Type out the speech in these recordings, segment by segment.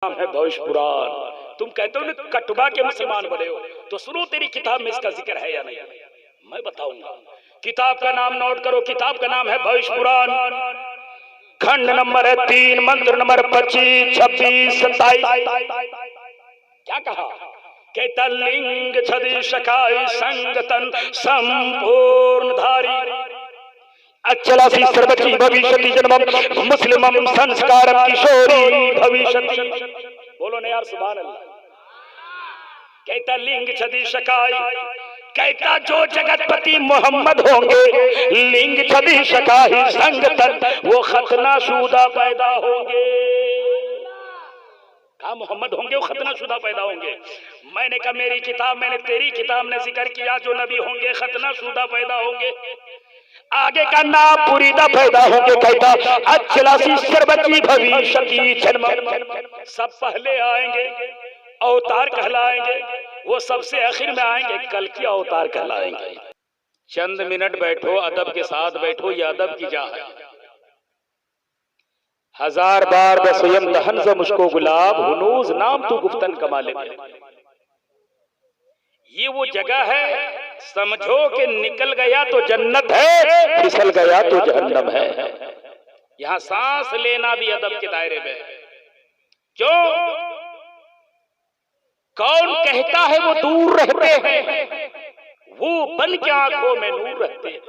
नाम है भविष्य पुराण। तुम कहते हो ना कटवा के मुसलमान बने हो, तो सुनो तेरी किताब में इसका जिक्र है या नहीं, मैं बताऊंगा। किताब का नाम नोट करो, किताब का नाम है भविष्य पुराण। खंड नंबर है 3, मंत्र नंबर 25, 26, 27। क्या कहा? कहता लिंग छदि शकाय संगतन संपूर्ण धारी अचलासी सर्वची भविष्यति जन्मम मुस्लिमम संस्कारम किशोरी भविष्यति। बोलो ना यार सुभान अल्लाह। कहता लिंग छदि शकाय, कहता जो जगतपति मोहम्मद होंगे, लिंग छदि शकाही संगतन, वो खतना शुदा पैदा होंगे। कहा मोहम्मद होंगे वो खतना शुदा पैदा होंगे। मैंने कहा मेरी किताब, मैंने तेरी किताब ने जिक्र किया जो नबी होंगे खतना शुदा पैदा होंगे, आगे का नाम बुरीदा पैदा होंगे। कहता अचलासी सर्वची भविष्यति जन्म, सब पहले आएंगे अवतार कहलाएंगे, वो सबसे आखिर में आएंगे कल की अवतार कहलाएंगे। चंद मिनट बैठो, अदब के साथ बैठो, ये अदब की जा है। 1000 बार बसयम दहन ज मुझको गुलाब हुनूज नाम तू गुफ्तन कमाले में। ये वो जगह है, समझो कि निकल गया तो जन्नत है, फिसल गया तो जहन्नम है। यहां सांस लेना भी अदब के दायरे में। क्यों? कौन कहता है वो दूर रहते हैं, वो बन के आंखों में नूर रहते हैं।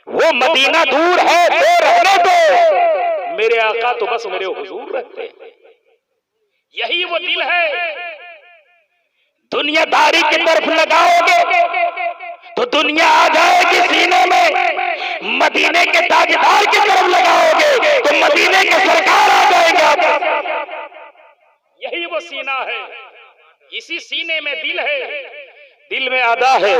वो मदीना दूर है तो रहने दो, मेरे आका तो बस मेरे हुजूर रहते हैं। यही वो दिल है। दुनियादारी की तरफ लगाओगे तो दुनिया आ जाएगी सीने में, मदीने के ताजदार की तरफ लगाओगे तो मदीने के सरकार आ जाएगा। यही वो सीना है, इसी सीने में दिल है, दिल में अदा है,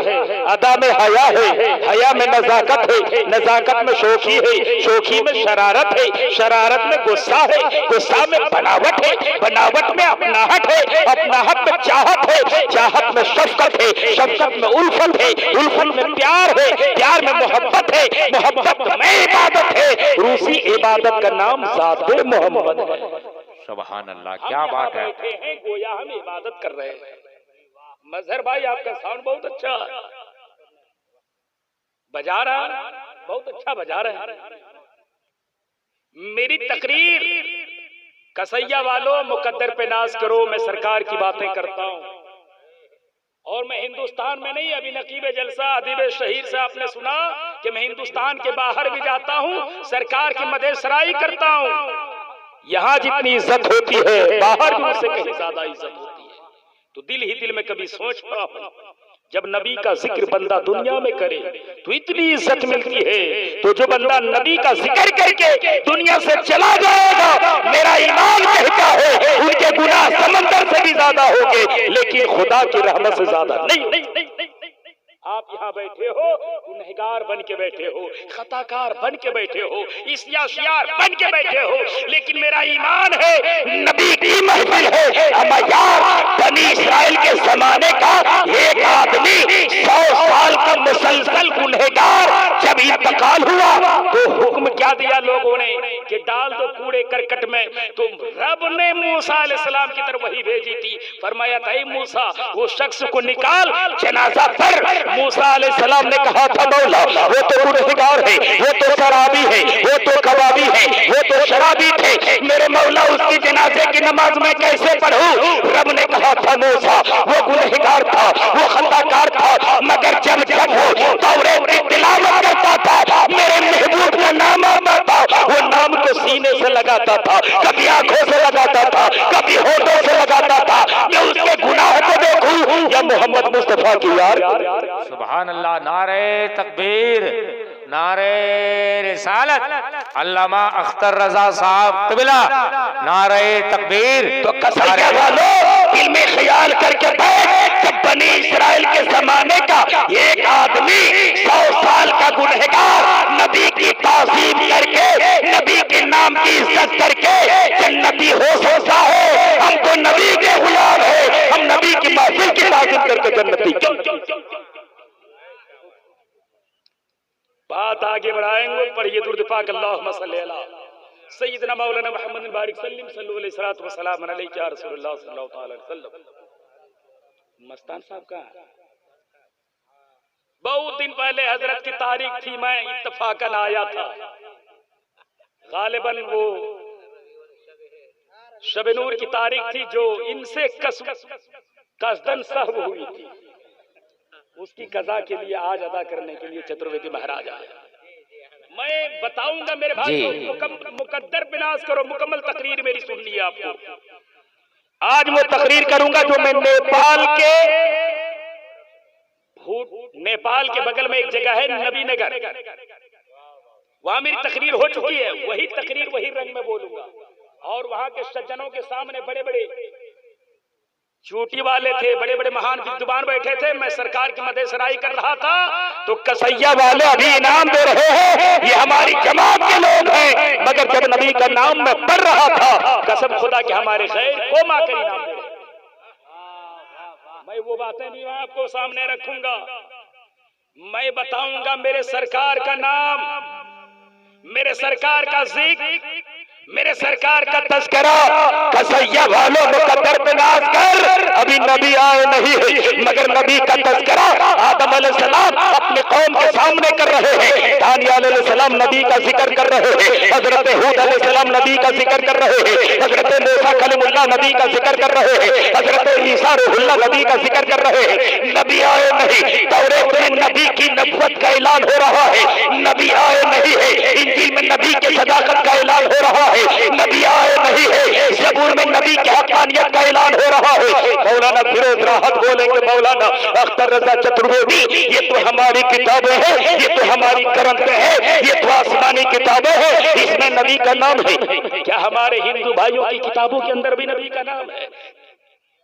अदा में हया है, हया में नजाकत है, नजाकत में शोखी है, शोखी में शरारत है, शरारत में गुस्सा है, गुस्सा में बनावट है, बनावट में अपनाहट है, अपनाहट में चाहत है, चाहत में शफकत है, शफकत में उल्फत है, उल्फत में प्यार है, प्यार में मोहब्बत है, मोहब्बत में इबादत है। रूसी इबादत का नाम ज़ाते मोहम्मद है। सुभान अल्लाह, क्या बात है। गोया हम इबादत कर रहे हैं। मजहर भाई आपका साउंड बहुत अच्छा बजा रहा है, बहुत अच्छा बजा रहा है। मेरी तकरीर कसैया वालों मुकद्दर पे नाज करो, मैं सरकार की बातें करता हूं। और मैं हिंदुस्तान में नहीं, अभी नकीब जलसा अदीब शहीर से आपने सुना कि मैं हिंदुस्तान के बाहर भी जाता हूं, सरकार की मदेसराई करता हूं। यहां जितनी इज्जत होती है बाहर भी उससे कहीं ज्यादा इज्जत होती है। तो दिल ही दिल में कभी सोच पड़ा हूं, जब नबी का जिक्र बंदा दुनिया में करे तो इतनी इज्जत मिलती है, तो जो बंदा नबी का जिक्र करके दुनिया से चला जाएगा, मेरा ईमान कहता है उनके गुनाह समंदर से भी ज्यादा होंगे, लेकिन खुदा की रहमत से ज्यादा नहीं। आप यहाँ बैठे हो, गुनहगार बन के बैठे हो, खताकार बन के बैठे हो, इस्यासियार बन के बैठे हो, लेकिन मेरा ईमान है नबी की महफिल है। अम्मा यार, बनी इस्राइल के जमाने का एक आदमी 100 साल का मुसलसल गुनहगार जब इंतकाल हुआ तो हुक्म क्या दिया लोगों ने कि डाल दो कूड़े करकट में। तो रब ने मूसा अलैहिस्सलाम की तरफ वही भेजी थी, फरमाया था मूसा वो शख्स को निकाल जनाजा पर। मूसा अलैहिस्सलाम ने कहा था मौला वो तो गुनहगार है, वो तो शराबी है, वो तो कबाबी है, वो तो शराबी थे, मेरे मौला उसकी जनाजे की नमाज में कैसे पढ़ूं? रब ने कहा था मूसा वो गुनहगार था, वो खताकार था, मगर जब जब वो तौरात की तिलावत करता था मेरे महबूब का नाम आता था, वो नाम को सीने से लगाता था, कभी आंखों से लगाता था, कभी होठों से लगाता था। मैं उसके गुनाह को देखूं या मोहम्मद मुस्तफा की यार। सुभान अल्लाह, नारे तकबीर, नारे रिसालत, अल्लामा अख्तर रजा साहब कबिला, नारे तकबीर। तो कसैया वालों दिल में ख्याल करके बैठ, जब बनी इस्राइल के जमाने का एक आदमी 100 साल का गुनहगार नबी की ताज़ीम करके, नबी के नाम की इज्जत करके जन्नती हो सकता है। हम तो नबी के गुलाम है, हम नबी की महफिल की ताज़ीम करके जन्नती। बात आगे बढ़ाएंगे, पढ़िए दुरूद पाक अल्लाहुम्मा सल्ली अला सैयदना मौलाना मोहम्मद बारिक सल्लम सल्लल्लाहु अलैहि वसल्लम या रसूलुल्लाह सल्लल्लाहु अलैहि वसल्लम। मस्तान साहब का बहुत दिन पहले हजरत की तारीख थी, मैं इत्तफाकन आया था। गालिबन वो शब नूर की तारीख थी जो इनसे कसदन सहव हुई थी, उसकी कज़ा के लिए आज अदा करने के लिए चतुर्वेदी महाराज आए। मैं बताऊंगा मेरे भाई को, मुकद्दर बिनाश करो, मुकम्मल तकरीर मेरी सुन ली आपको। आज मैं तकरीर करूंगा जो मैं नेपाल के बगल में एक जगह है नबी नगर, वहां मेरी तकरीर हो चुकी है। वही तकरीर वही रंग में बोलूंगा। और वहां के सज्जनों के सामने बड़े बड़े चोटी वाले थे, बड़े बड़े महान विद्वान बैठे थे। मैं सरकार की मदेसराई कर रहा था तो कसैया वाले अभी इनाम दे रहे हैं, ये हमारी जमात के लोग हैं। मगर जब नबी का नाम मैं पढ़ रहा था, कसम खुदा के हमारे खैर को मां कर इनाम दे रहे। मैं वो बातें भी आपको सामने रखूंगा। मैं बताऊंगा मेरे सरकार का नाम, मेरे सरकार का जिक्र, मेरे सरकार का तस्करा। कसैया वालों मुकद्दर पे नाज कर, अभी नबी आए नहीं है, मगर नबी का तस्करा आदम अलैहिस्सलाम अपने कौम के सामने कर रहे हैं। दानिया अलैहिस्सलाम नबी का जिक्र कर रहे हैं, हजरत हूद अलैहिस्सलाम नबी का जिक्र कर रहे हैं, हजरत मूसा कलीमुल्लाह नबी का जिक्र कर रहे हैं, हजरत ईसा रूहुल्लाह नबी का जिक्र कर रहे हैं। नबी आए नहीं, तौरात में नबी की नबुवत का ऐलान हो रहा है। नबी आए नहीं है, इंजील में नबी की सदाकत का ऐलान हो रहा है। नबी आए नहीं है, ज़बूर में नबी की हक़ानियत का ऐलान हो रहा है। मौलाना फिरोज राहत बोलेंगे, मौलाना अख्तर रजा चतुर्वेदी, ये तो हमारी किताबें हैं, ये तो हमारी ग्रंथ है, ये तो आसमानी किताबें हैं, इसमें नबी का नाम है। क्या हमारे हिंदू भाइयों की किताबों के अंदर भी नबी का नाम है?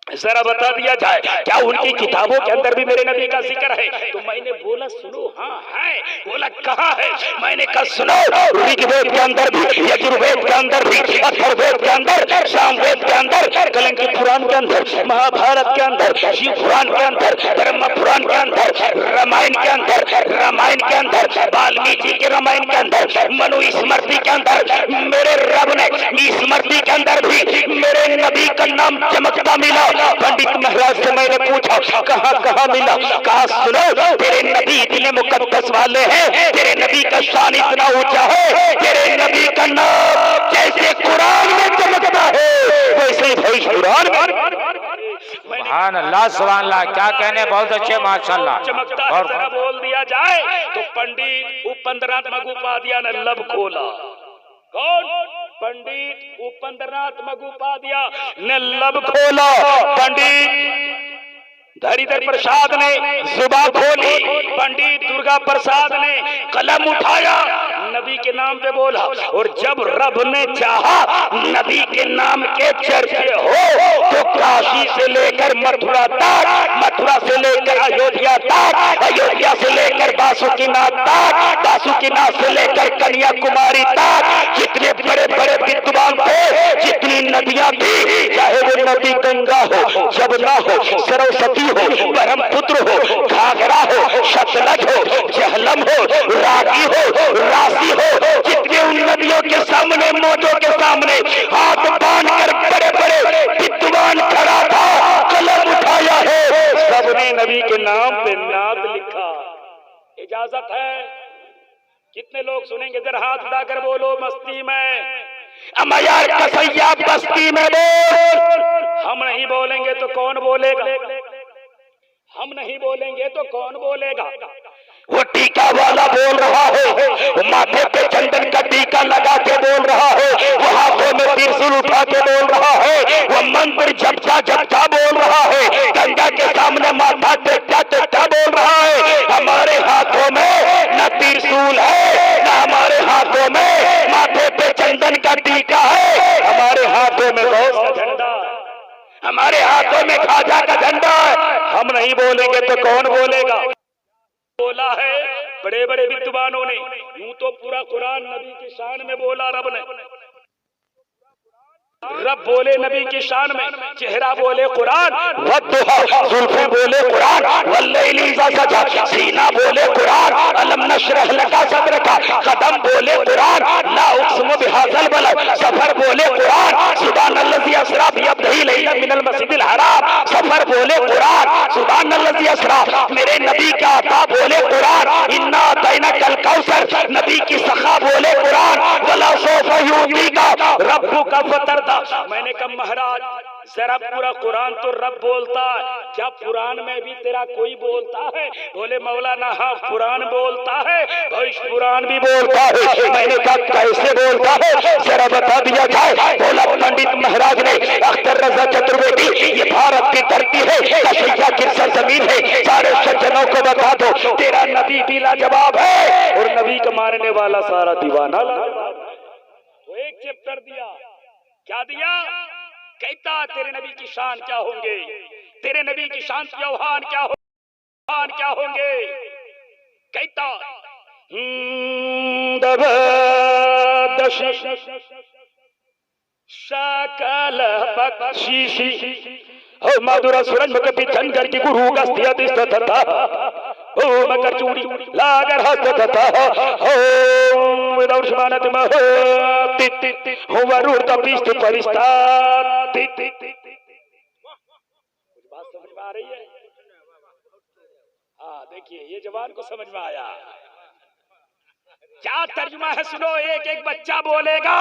जरा बता दिया जाए, क्या उनकी किताबों के अंदर भी मेरे नबी का जिक्र है? तो मैंने बोला सुनो, हाँ है। बोला कहाँ है? मैंने कहा सुनो, ऋग्वेद के अंदर भी, यजुर्वेद के अंदर भी, अथर्ववेद के अंदर, सामवेद के अंदर, कलंकी पुराण के अंदर, महाभारत के अंदर, शिव पुराण के अंदर, ब्रह्म पुराण के अंदर, रामायण के अंदर, वाल्मीकि के रामायण के अंदर, मनु स्मृति के अंदर, मेरे रब ने स्मृति के अंदर भी मेरे नबी का नाम चमकता मिला। पंडित महाराज से मैंने पूछा कहाँ कहाँ मिला? कहा सुनो, तेरे नबी इतने मुकद्दस वाले हैं, तेरे नबी का शान इतना ऊंचा है, तेरे नबी का नाम जैसे कुरान में चमकता है वैसे भाई कुरान सुभान अल्लाह, सुभान अल्लाह। क्या कहने, बहुत अच्छे, माशाअल्लाह। चमकता है, जरा बोल दिया जाए तो पंडित उपेंद्रनाथ मगुपाध्याय ने लब खोला। कौन? पंडित उपेंद्रनाथ मगुपाध्याय ने लब खोला। पंडित धरीधर प्रसाद ने जुबान खोली, पंडित दुर्गा प्रसाद ने कलम उठाया, नबी के नाम पे बोला। और जब रब ने चाहा नबी के नाम के चर्चे हो तो काशी से लेकर मथुरा तक, मथुरा से लेकर अयोध्या तक, अयोध्या से लेकर बासुकीनाथ तक, बासुकीनाथ से लेकर कन्याकुमारी तक, जितने बड़े बड़े विद्वान थे, जितनी नदियां थी, चाहे वो नदी गंगा हो, जमुना हो, सरस्वती हो, ब्रह्मपुत्र हो, घाघरा हो, सतलज हो, झेलम हो, रागी हो, राशि हो, जितने उन नदियों के सामने, मौजों के सामने हाथ बांध कर बड़े बड़े विद्वान खड़ा था, कलम उठाया है, सबने नबी के नाम पे नात लिखा। इजाजत है? कितने लोग सुनेंगे? जरा हाथ उठाकर बोलो मस्ती में, अमयार कसैया बस्ती में बोल। हम नहीं बोलेंगे तो कौन बोलेगा? हम नहीं बोलेंगे तो कौन बोलेगा? वो टीका वाला बोल रहा है, वो माथे पे चंदन का टीका लगा के बोल रहा है, वो हाथों में त्रिशूल उठा के बोल रहा है, वो मंत्र जपता जपता बोल रहा है, गंगा के सामने माथा टेकता टेकता बोल रहा है। हमारे हाथों में न त्रिशूल है, न हमारे हाथों में माथे पे चंदन का टीका है, हमारे हाथों में गौस का झंडा, हमारे हाथों में खाजा का झंडा है। हम नहीं बोलेंगे तो कौन बोलेगा? बोला है बड़े बड़े विद्वानों ने, यूं तो पूरा कुरान नबी की शान में बोला रब ने। रब बोले नबी की शान में, चेहरा बोले कुरान, जुल्फे बोले कुरान, वल्लैलि इज़ा सजा, सीना बोले कुरान, अलम नशरह लका सदरका, कदम बोले कुरान, ला उक़्सिमु बिहाज़ल बलद, सफर बोले कुरान, सुब्हानल्लज़ी अस्रा बिअब्दिही लैलन मिनल मस्जिदिल हराम, सफर बोले कुरान, सुब्हानल्लज़ी अस्रा, मेरे नबी का अता बोले कुरान, इन्ना अतैनाकल कौसर, नबी की सखा बोले कुरान, वला सौफ़ा युअतीका रब्बुका फतरदा। मैंने कहा महाराज जरा पूरा कुरान तो रब बोलता है, क्या पुराण में भी तेरा कोई बोलता है? बोले मौलाना हाँ पुराण बोलता है, भविष्य पुराण भी बोलता है। मैंने कहा कैसे बोलता है, जरा बता दिया जाए। बोला पंडित महाराज ने, अख्तर रजा चतुर्वेदी, ये भारत की धरती है, कसैया की सरजमीन है, सारे सज्जनों को बता दो तेरा नबी भी लाजवाब है और नबी का मारने वाला सारा दीवाना लाजवाब। वो एक चैप्टर दिया, क्या दिया? कहता तेरे नबी की शान क्या होंगे, तेरे नबी की शान यौहान क्या होंगे। कहता शकल बख्शीशी हो मधुर सूरज कभी चंगर की गुरु गस्तिया दिस्तता हो मकर चूड़ी लागर हस्तता हो दौशमानत महो हो वरूर तपिस्त परिस्ता। बात समझ में आ रही है? हाँ देखिए ये जवान को समझ में आया। क्या तर्जुमा है सुनो, एक एक बच्चा बोलेगा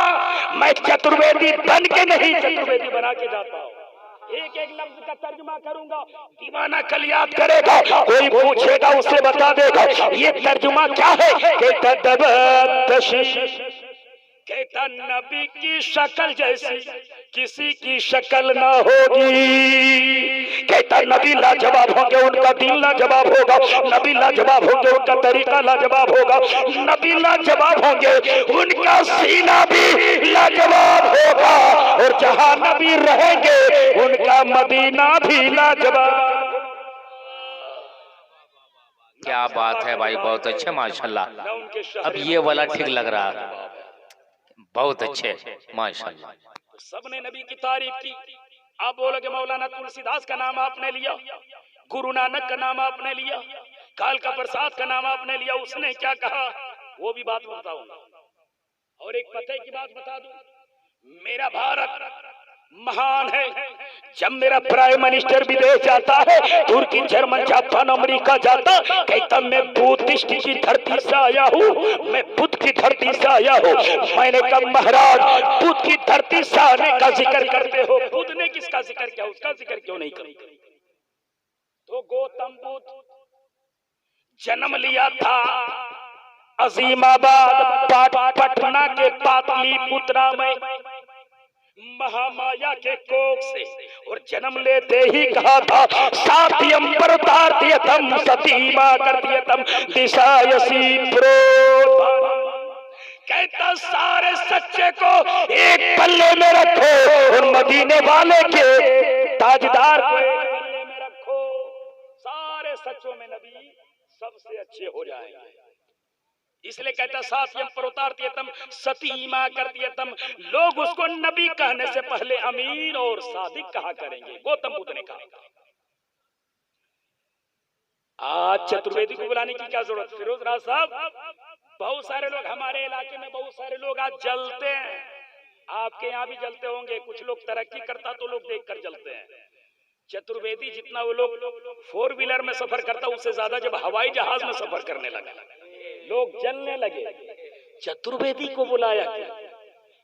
मैं चतुर्वेदी बन के नहीं चतुर्वेदी बना के जाता हूँ। एक एक लफ्ज का तर्जुमा करूंगा, दीवाना कल याद करेगा, कोई पूछेगा उसे बता देगा ये तर्जुमा क्या है। कहता नबी की शक्ल जैसी किसी की शक्ल ना होगी। कहता नबी लाजवाब होंगे, उनका दिल लाजवाब होगा, नबी लाजवाब होंगे, उनका तरीका लाजवाब होगा, नबी लाजवाब होंगे, उनका सीना भी लाजवाब होगा, और जहां नबी रहेंगे उनका मदीना भी लाजवाब। क्या बात है भाई, बहुत अच्छे माशाल्लाह। अब ये वाला ठीक लग रहा है, बहुत अच्छे माशाल्लाह। सबने नबी की तारीफ की। आप बोलोगे मौलाना तुलसीदास का नाम आपने लिया, गुरु नानक का नाम आपने लिया, कालका प्रसाद का नाम आपने लिया, उसने क्या कहा वो भी बात बताऊंगा। और एक पते की बात बता दूं, मेरा भारत महान है। जब मेरा प्राइम मिनिस्टर विदेश जाता है, तुर्की, जर्मन, जापान, अमेरिका जाता, कहता मैं बुद्धिस्ट की धरती से आया हूँ, मैं बुद्ध की धरती से आया हूँ। मैंने कहा महाराज बुद्ध की धरती से आने का जिक्र करते हो, बुद्ध ने किसका जिक्र किया, उसका जिक्र क्यों नहीं करते? तो गौतम बुद्ध जन्म लिया था अजीमाबाद पटना के पाटलिपुत्रा में महामाया के कोख से, और जन्म लेते ही कहा था सात्यम परतार्थयतम सतीमा करतियतम दिशायसी प्रोत। कहता सारे सच्चे को एक पल्ले में रखो और मदीने वाले के ताजदार को एक पल्ले में रखो, सारे सच्चों में नबी सबसे अच्छे हो जाएंगे। इसलिए कहता सात्यम प्रोतार्थयतम सतीमा करतियतम। लोग उसको नबी कहने से पहले अमीन और सादिक कहा करेंगे, गौतम बुद्ध ने कहा। आज चतुर्वेदी को बुलाने की क्या जरूरत? फिरोज राज साहब, बहुत सारे लोग हमारे इलाके में, बहुत सारे लोग आज जलते हैं, आपके यहाँ भी जलते होंगे। कुछ लोग तरक्की करता तो लोग देख कर जलते हैं। चतुर्वेदी जितना वो लोग 4 व्हीलर में सफर करता, उससे ज्यादा जब हवाई जहाज में सफर करने लगा लोग जलने लगे। चतुर्वेदी को बुलाया क्या?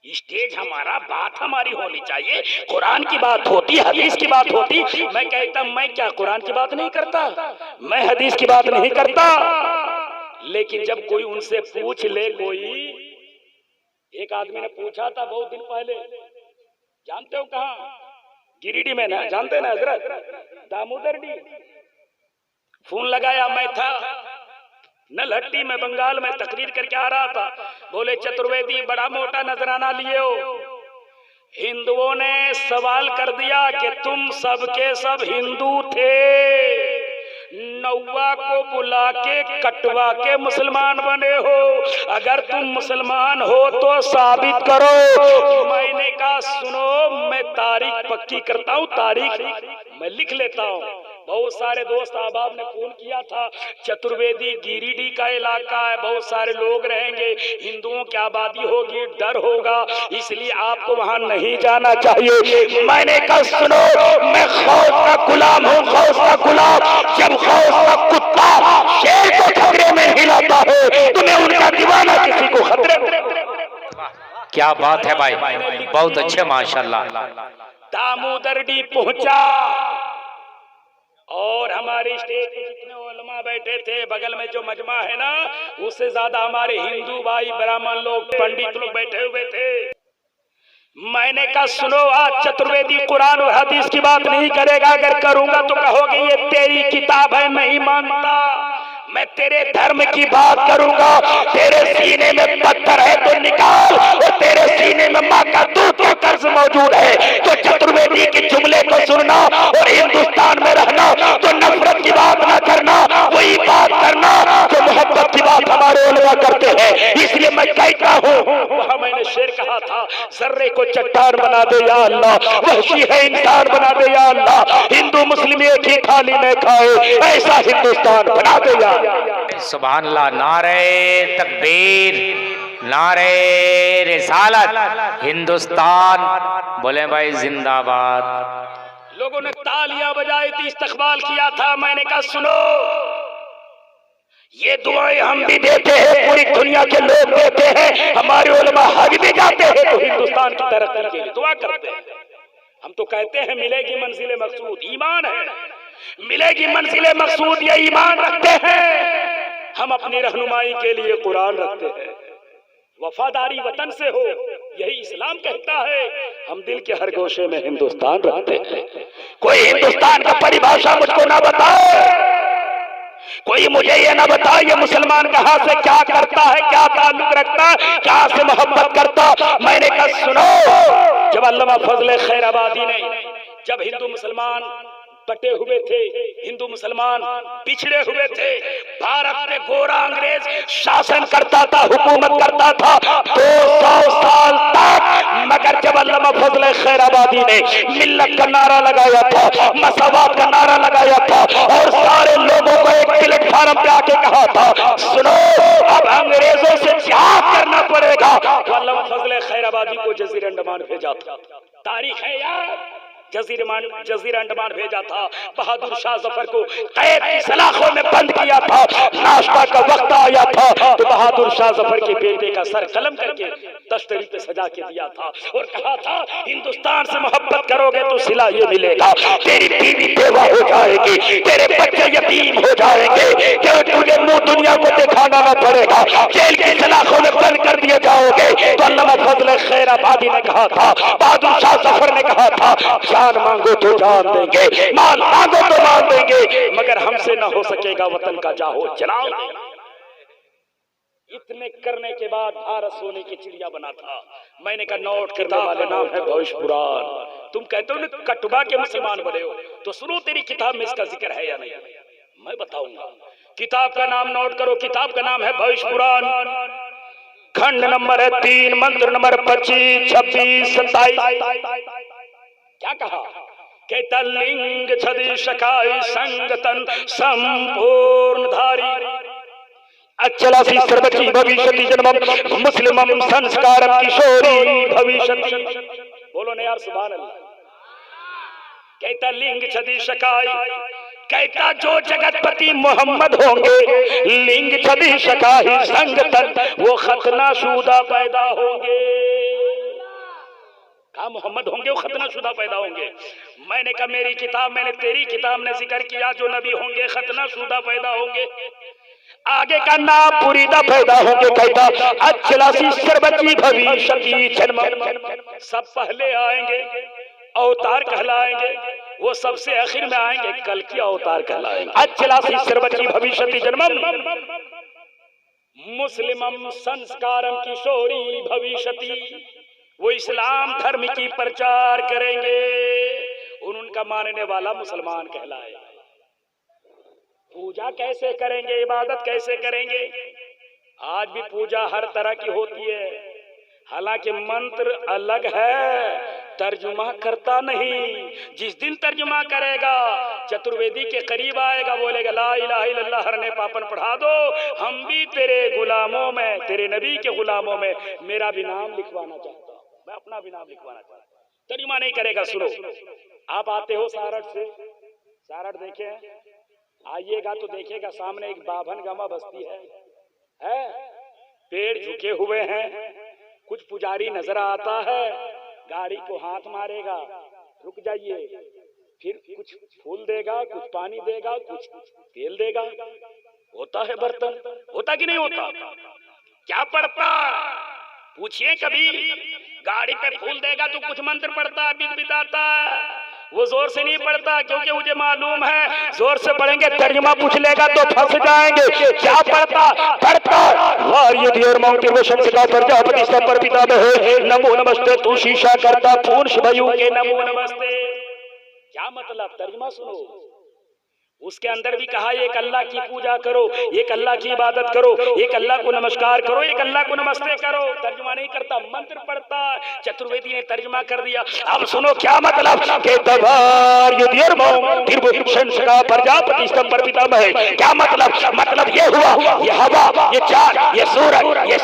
स्टेज हमारा, बात हमारी होनी चाहिए, कुरान की बात होती, हदीस की बात होती। मैं कहता मैं क्या कुरान की बात नहीं करता, मैं हदीस की बात नहीं करता, लेकिन जब कोई उनसे पूछ ले, कोई एक आदमी ने पूछा था बहुत दिन पहले, जानते हो कहाँ? गिरिडीह में ना, जानते ना हजरत, दामोदर डी। फोन लगाया, मैं था नलहट्टी में, बंगाल में तकरीर करके आ रहा था। बोले चतुर्वेदी बड़ा मोटा नजराना लिए हो। हिंदुओं ने सवाल कर दिया कि तुम सबके सब हिंदू थे, नौवा को बुला के कटवा के मुसलमान बने हो, अगर तुम मुसलमान हो तो साबित करो। मैंने कहा सुनो तारीख पक्की करता हूँ, तारीख मैं लिख लेता हूँ। बहुत सारे दोस्त अहबाब ने फोन किया था, चतुर्वेदी गिरिडीह का इलाका है, बहुत सारे लोग रहेंगे, हिंदुओं की आबादी होगी, डर होगा, इसलिए आपको वहां नहीं जाना चाहिए। मैंने कहा सुनो, मैं गौस का गुलाम हूँ, गौस का गुलाम। जब गौस का कुत्ता शेर को खतरे में हिलाता है तो मैं उनका दीवाना किसी को खतरे में। क्या बात है भाई, बहुत अच्छे माशाल्लाह। दामोदरडी पहुंचा और हमारे स्टेज पे जितने उलमा बैठे थे, बगल में जो मजमा है ना, उससे ज्यादा हमारे हिंदू भाई, ब्राह्मण लोग, पंडित लोग बैठे हुए थे। मैंने कहा सुनो, आज चतुर्वेदी कुरान और हदीस की बात नहीं करेगा, अगर करूंगा तो कहोगे ये तेरी किताब है, नहीं मानता। मैं तेरे धर्म की बात करूंगा। तेरे सीने में पत्थर है तो निकाल, और तेरे सीने में माँ का दूध का कर्ज मौजूद है तो चतुर्वेदी के जुमले को सुनना, और हिंदुस्तान में रहना तो नफरत की बात ना करना, वही बात करना जो मोहब्बत की बात हमारे उलमा करते हैं। इसलिए मैं कहता हूँ, वहाँ मैंने शेर कहा था, जर्रे को चट्टान बना दे या अल्लाह, वहशी है इंसान बना दे या अल्लाह, हिंदू मुस्लिम एक ही थाली में खाए, ऐसा हिंदुस्तान बना दे या अल्लाह। सुभान अल्लाह। नारे तकबीर, नारे रिसालत, हिंदुस्तान बोले भाई जिंदाबाद। लोगों ने तालियां बजाई थी, इस्तकबाल किया था। मैंने कहा सुनो, ये दुआएं हम भी देते हैं, पूरी दुनिया के लोग देते हैं, हमारे उलमा हज भी जाते हैं तो हिंदुस्तान की तरक्की के लिए दुआ करते हैं। हम तो कहते हैं मिलेगी मंजिले मकसूद, ईमान है, मिलेगी मंजिले मकसूद, ये ईमान रखते हैं। हम अपनी रहनुमाई के लिए कुरान रखते हैं, वफादारी वतन से हो, यही इस्लाम कहता है। हम दिल के हर गोशे में हिंदुस्तान रखते हैं। कोई हिंदुस्तान का परिभाषा मुझको ना बताए, कोई मुझे ये ना बताए ये मुसलमान कहाँ से क्या करता है, क्या ताल्लुक रखता है, कहाँ से मोहब्बत करता। मैंने कहा सुनो, जब अल्लामा फजल खैराबादी ने, जब हिंदू मुसलमान बटे हुए थे, हिंदू मुसलमान पिछड़े हुए थे, भारत पे गोरा अंग्रेज शासन करता था, हुकूमत करता था 200 साल तक, मगर जब अल्लामा फजल खैराबादी ने मिल्लत का नारा लगाया था, मसवात का नारा लगाया था, और सारे लोगों को एक प्लेटफार्म पे आके कहा था सुनो, अब अंग्रेजों से जिहाद करना पड़ेगा, तो अल्लामा फजल खैराबादी को जजीर अंडमान भेजा था। तारीख है यार, जजीर अंडमान भेजा था। बहादुर शाह जफर को कैद की सलाखों में बंद किया था। नाश्ता का वक्त आया था तो बहादुर शाह जफर के बेटे का सर कलम करके तश्तरी पे सजा के दिया था, और कहा था हिंदुस्तान से मोहब्बत करोगे तो सिला ये मिलेगा, तेरी बीवी बेवा हो जाएगी, तेरे बच्चे यतीम हो जाएंगे, क्यों तुझे मुंह दुनिया को दिखाना न पड़ेगा, जेल की सलाखों में बंद कर दिए जाओगे। तो अल्लामा फजल खैराबादी ने कहा था, बहादुर शाह जफर ने कहा था, जान मांगो तो जान देंगे, माल मांगो तो माल देंगे, मगर हमसे ना हो सकेगा वतन का जाहो जलाओ। इतने करने के बाद भारत सोने की चिड़िया बना था। मैंने कहा नोट करने वाले नाम है भविष्य पुराण। तुम कहते हो ना कटुबा के मुसलमान बने हो, तो सुनो तेरी किताब में इसका जिक्र है या नहीं, मैं बताऊंगा। किताब का नाम नोट करो, किताब का नाम है भविष्य पुराण, खंड नंबर है 3, मंत्र नंबर 25, 26, 27। क्या कहा? कहता लिंग छदि शकाय संगतन संपूर्ण धारी, अचलासी सर्वची भविष्यति जन्मम मुस्लिमम संस्कारम किशोरी भविष्यति। बोलो ना यार सुभान अल्लाह। कहता लिंग छदि शकाय, कहता जो जगतपति मोहम्मद होंगे, लिंग छदि शकाही संगतन, वो खतनाशुदा पैदा होंगे। कहा मोहम्मद होंगे वो खतनाशुदा पैदा होंगे। मैंने कहा मेरी किताब, मैंने तेरी किताब ने जिक्र किया जो नबी होंगे खतनाशुदा पैदा होंगे, आगे का नाम बुरीदा पैदा होंगे। कहता अचलासी सर्वची भविष्यति जन्म, सब पहले आएंगे अवतार कहलाएंगे, वो सबसे आखिर में आएंगे कल की अवतार कहलाएंगे। अचलासी सर्वची भविष्यति जन्मम मुस्लिमम संस्कारम किशोरी भविष्यति, वो इस्लाम धर्म की प्रचार करेंगे, उनका मानने वाला मुसलमान कहलाए। पूजा कैसे करेंगे, इबादत कैसे करेंगे? आज भी पूजा हर तरह की होती है, हालांकि मंत्र अलग है, तर्जुमा करता नहीं। जिस दिन तर्जुमा करेगा चतुर्वेदी के करीब आएगा, बोलेगा ला इलाहा इल्लल्लाह हरने पापन पढ़ा दो, हम भी तेरे गुलामों में, तेरे नबी के गुलामों में मेरा भी नाम लिखवाना चाहता हूं, मैं अपना भी नाम लिखवाना चाहता हूं। तर्जुमा नहीं करेगा। सुनो, आप आते हो सारठ से, सारठ देखे, आइएगा तो देखिएगा सामने एक बाभन गामा बस्ती है, पेड़ झुके हुए हैं, कुछ पुजारी नजर आता है, गाड़ी को हाथ मारेगा, रुक जाइए, फिर कुछ फूल देगा, कुछ पानी देगा, कुछ तेल देगा। होता है बर्तन, होता कि नहीं होता? क्या पड़ता पूछिए कभी? गाड़ी पे फूल देगा तो कुछ मंत्र पड़ता, बिदबिदाता, वो जोर से नहीं पड़ता, क्योंकि मुझे मालूम है जोर से पढ़ेंगे तर्जुमा पूछ लेगा तो फंस जाएंगे। क्या पढ़ता? पढ़ता मोटिवेशन का प्रजापति सब पर पिता है, नमो नमस्ते तू शीशा करता पूर्ण शिवयु के नमो नमस्ते। क्या मतलब? तर्जुमा सुनो, उसके अंदर भी कहा एक अल्लाह की पूजा करो, एक अल्लाह की इबादत करो, एक अल्लाह को नमस्कार करो, एक अल्लाह को नमस्ते करो। तर्जुमा नहीं करता, मंत्र पढ़ता। चतुर्वेदी ने तर्जुमा कर दिया। अब सुनो क्या मतलब के दरबार का प्रजापति स्तंभ पर पितामह है। क्या मतलब? मतलब ये हुआ, ये हवा, ये चांद, ये सूरज, ये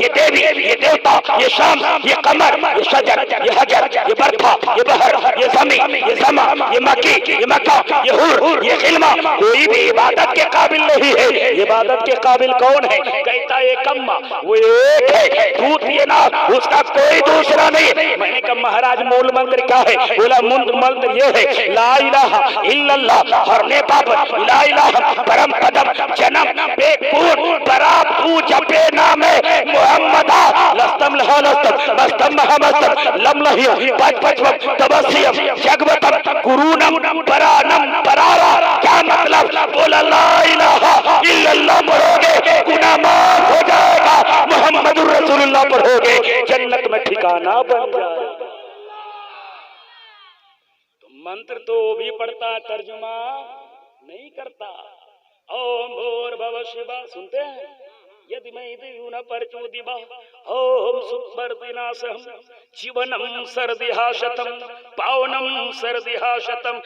ये देवी, ये देवता, ये शाम, ये कमर, ये शजर, ये हजर, ये बरखा, ये बहर, ये ज़मीन, ये ज़मा, ये मक्की, ये मक्का, ये हुर, ये कोई भी इबादत के काबिल नहीं है। इबादत के काबिल कौन है? कहता है कम्मा, वो एक है, दूसरी ना, उसका कोई दूसरा नहीं। मैंने कहा महाराज मूल मंत्र क्या है? बोला मूल मंत्र ये है ला इलाहा इल्लल्लाह हरने पाप, ला इलाहा परम पदम जन्म बेपूर बराब तू जपे नामे मोहम्मद लस्तम लहा लस्तम मस्तम महमस्तम लम लहियो पच पच तबस्सियम जगवतम गुरुनम परानम परारा। क्या मतलब? बोला ला इलाहा इल्लल्लाह पढ़ोगे गुनाह माफ हो जाएगा, मुहम्मदुर रसूलुल्लाह पढ़ोगे जन्नत में ठिकाना बन जाएगा। तो मंत्र तो भी पढ़ता, तर्जुमा नहीं करता। ओम भूर्भुवः शिवा सुनते हैं? यदि मैं न परचोदिबा ओम सुपर्दिनाशम जीवनम सर्दिहा शतम पावनम सर्दिहा शतम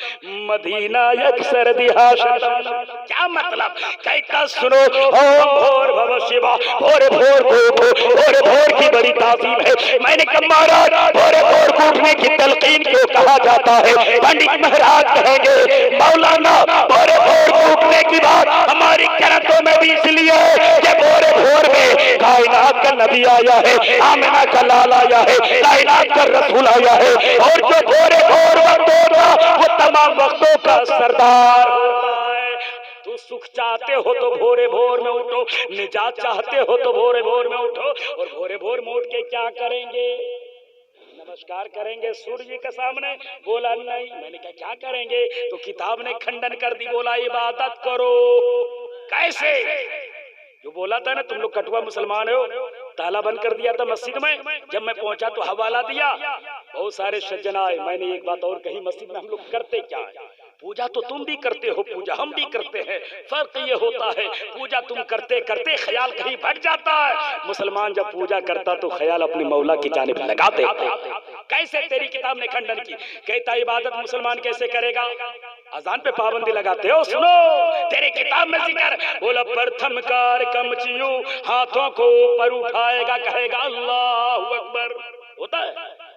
मदीनायक सर्दिहा शतम। क्या मतलब? कहता सुनो ओम भूर्भुवः शिवा, भोर भोर भोर भोर की बड़ी ताज़ीम है। मैंने कहा महाराज भोर भोर उठने की तलकीन क्यों कहा जाता है? पंडित महाराज कहेंगे मौलाना भोर भोर उठने की बात हमारी करतों में भी इसलिए कि भोर भोर में कायनात का नबी आया है, आमिना का लाल आया है, कायनात का रसूल आया है, और जो भोर भोर वक्त होता वो तमाम वक्तों का सरदार होता है। तू सुख चाहते हो तो भोरे भोर में उठो, निजात चाहते हो तो भोरे भोर में उठो। और भोरे भोर में उठ के क्या करेंगे? नमस्कार करेंगे सूर्य के सामने। बोला नहीं। मैंने कहा क्या करेंगे? तो किताब ने खंडन कर दी, बोला इबादत करो। कैसे? जो बोला था ना तुम लोग कटुआ मुसलमान हो, ताला बंद कर दिया था मस्जिद में। जब मैं पहुंचा तो हवाला दिया, बहुत सारे सज्जन आए। मैंने एक बात और कही, मस्जिद में हम लोग करते क्या है? पूजा तो तुम भी करते हो, पूजा हम भी करते हैं। फर्क ये होता है पूजा तुम करते करते ख्याल कहीं भट जाता है। मुसलमान जब पूजा करता तो ख्याल अपने मौला की जानिब लगाते। कैसे? तेरी किताब ने खंडन की। कहता इबादत मुसलमान कैसे करेगा? अजान पे पाबंदी लगाते हो। सुनो तेरे किताब में जिक्र, बोला प्रथम कार कमचियो हाथों को ऊपर उठाएगा, कहेगा अल्लाहु अकबर। होता है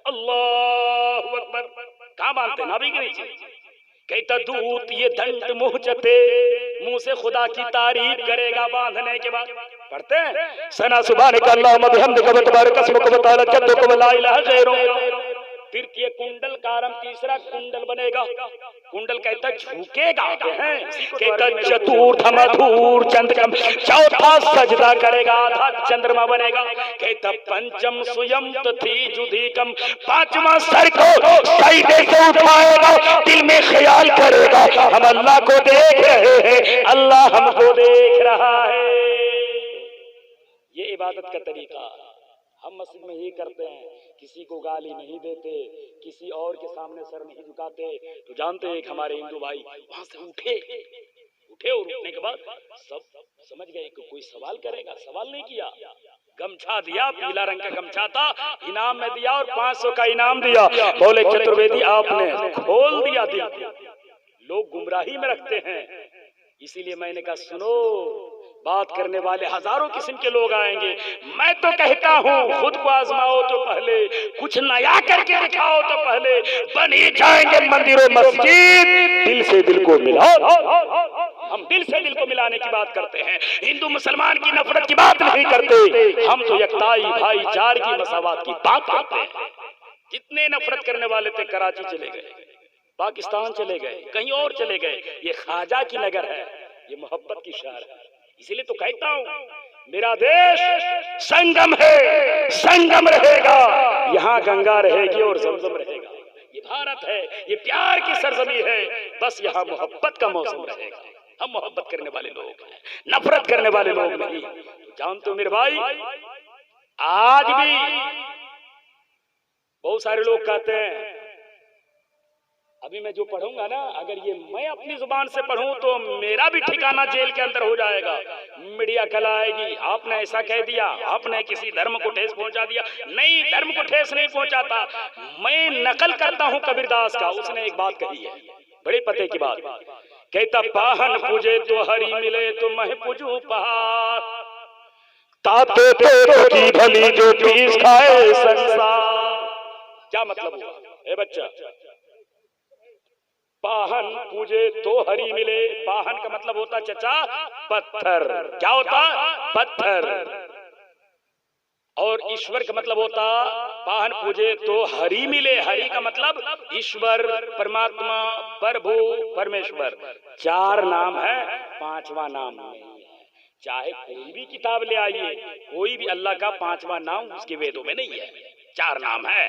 अल्लाहु अकबर। कहाँ बांधते? नाभि के नीचे। कहता दूत ये दंड मुँह चते, मुंह से खुदा की तारीफ करेगा बांधने के बाद। पढ़ते हैं सना सुभान का अल्लाहुम्मा बिहम्दिका व तबारक अस्मुका व तआला जद्दुका व ला इलाहा गैरुका। फिर ये कुंडल कारम तीसरा कुंडल बनेगा। कुंडल कहता झुकेगा, कहता चतुर्थ मधुर चंद्रम, चौथा सजदा करेगा, आधा चंद्रमा बनेगा। कहता पंचम सुयम तथी जुधिकम, पांचवा सर को सजदे से उठाएगा, दिल में ख्याल करेगा हम अल्लाह को देख रहे हैं, अल्लाह हमको देख रहा है। ये इबादत का तरीका हम मस्जिद में ही करते हैं। किसी को गाली नहीं देते, किसी और के सामने सर नहीं झुकाते। तो जानते हैं एक हमारे हिंदू भाई वहां से उठे और उठने के बाद सब समझ गए कि कोई सवाल करेगा। सवाल नहीं किया, गमछा दिया, पीला रंग का गमछा था, इनाम में दिया और 500 का इनाम दिया। बोले चतुर्वेदी आपने खोल दिया दिल को। लोग गुमराही में रखते हैं, इसीलिए मैंने कहा सुनो, बात करने वाले हजारों किस्म के लोग आएंगे। मैं तो कहता हूँ खुद को आजमाओ तो पहले, कुछ नया करके दिखाओ तो पहले, बन ही जाएंगे मंदिरों मस्जिद। दिल से दिल को मिलाओ, हम दिल से दिल को मिलाने की बात करते हैं, हिंदू मुसलमान की नफरत की बात नहीं करते। हम तो यकताई भाईचारगी मसावत की बात करते हैं। कितने नफरत करने वाले थे, कराची चले गए, पाकिस्तान चले गए, कहीं और चले गए। ये ख्वाजा की नगर है, ये मोहब्बत की शहर है। इसीलिए तो कहता हूं मेरा देश संगम है, संगम रहेगा, यहाँ गंगा रहेगी और जमजम रहेगा। ये भारत है, ये प्यार की सरजमी है, बस यहाँ मोहब्बत का मौसम रहेगा। हम मोहब्बत करने वाले लोग हैं, नफरत करने वाले लोग नहीं। जानते हो मेरे भाई, आज भी बहुत सारे लोग कहते हैं, अभी मैं जो पढ़ूंगा ना, अगर ये मैं अपनी जुबान से पढ़ूं तो मेरा भी ठिकाना जेल के अंदर हो जाएगा। मीडिया कल आएगी, आपने ऐसा कह दिया, आपने किसी धर्म को ठेस पहुंचा दिया। नहीं, धर्म को ठेस नहीं पहुंचाता। मैं नकल करता हूं कबीरदास का, उसने एक बात कही है, बड़े पते की बात। कहता पाहन पूजे तो हरि मिले तो मैं पूजू पहाड़, ताते पेड़ों की भली जो पीस खाए संसार। क्या मतलब हुआ? ए बच्चा, पाहन पूजे तो हरि मिले, पाहन का मतलब होता चचा पत्थर। क्या होता? पत्थर। और ईश्वर का मतलब होता पाहन पूजे तो हरि मिले, हरि का मतलब ईश्वर, परमात्मा, प्रभु, परमेश्वर। 4 नाम है, 5वां नाम नहीं है। चाहे कोई भी किताब ले आइए, कोई भी अल्लाह का 5वां नाम उसके वेदों में नहीं है। 4 नाम है।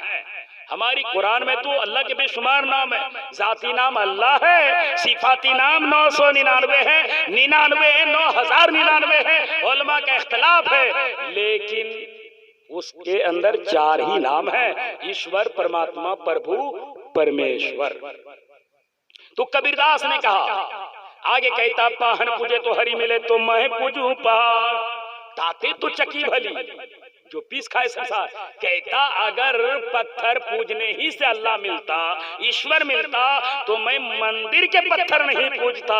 हमारी कुरान में तो अल्लाह के बेशुमार नाम है। जाती नाम अल्लाह है, सिफाती नाम 999 है, 99 9099 है। उलमा का इख्तिलाफ है, लेकिन उसके अंदर 4 ही नाम है, ईश्वर, परमात्मा, प्रभु, परमेश्वर। तो कबीरदास ने कहा, आगे कहता पाहन पूजे तो हरि मिले तो मैं पूजू पहाड़, ताते तो चकी भली जो पीस खाए संसार। कहता अगर पत्थर पूजने ही से अल्लाह मिलता, ईश्वर मिलता, तो मैं मंदिर के पत्थर नहीं पूजता,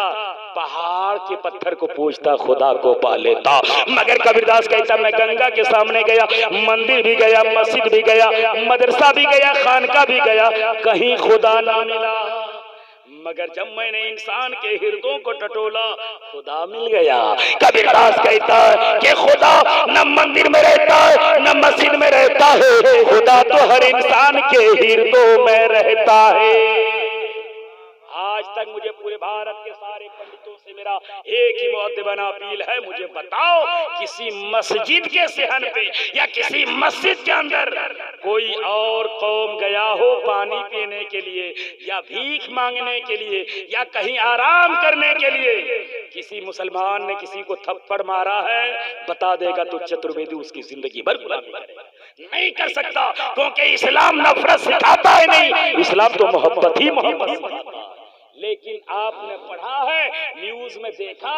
पहाड़ के पत्थर को पूजता, खुदा को पा लेता। मगर कबीरदास कहता मैं गंगा के सामने गया, मंदिर भी गया, मस्जिद भी गया, मदरसा भी गया, खानका भी गया, कहीं खुदा ना मिला। मगर जब मैंने इंसान के हृदयों को टटोला, खुदा मिल गया। कबीरदास कहता है कि खुदा न मंदिर में रहता है, न मस्जिद में रहता है, खुदा तो हर इंसान के हृदयों में रहता है। आज तक मुझे पूरे भारत के सारे पंडितों से मेरा एक ही मुअद्दिबाना अपील है, मुझे बताओ किसी मस्जिद के सहन पे या किसी मस्जिद के अंदर कोई और कौम गया हो पानी पीने के लिए या भीख मांगने के लिए या कहीं आराम करने के लिए, किसी मुसलमान ने किसी को थप्पड़ मारा है, बता देगा तो चतुर्वेदी उसकी जिंदगी भर नहीं कर सकता, क्योंकि इस्लाम नफरत सिखाता है नहीं, इस्लाम तो मोहब्बत ही मोहब्बत सिखाता है। लेकिन आपने पढ़ा है, न्यूज में देखा,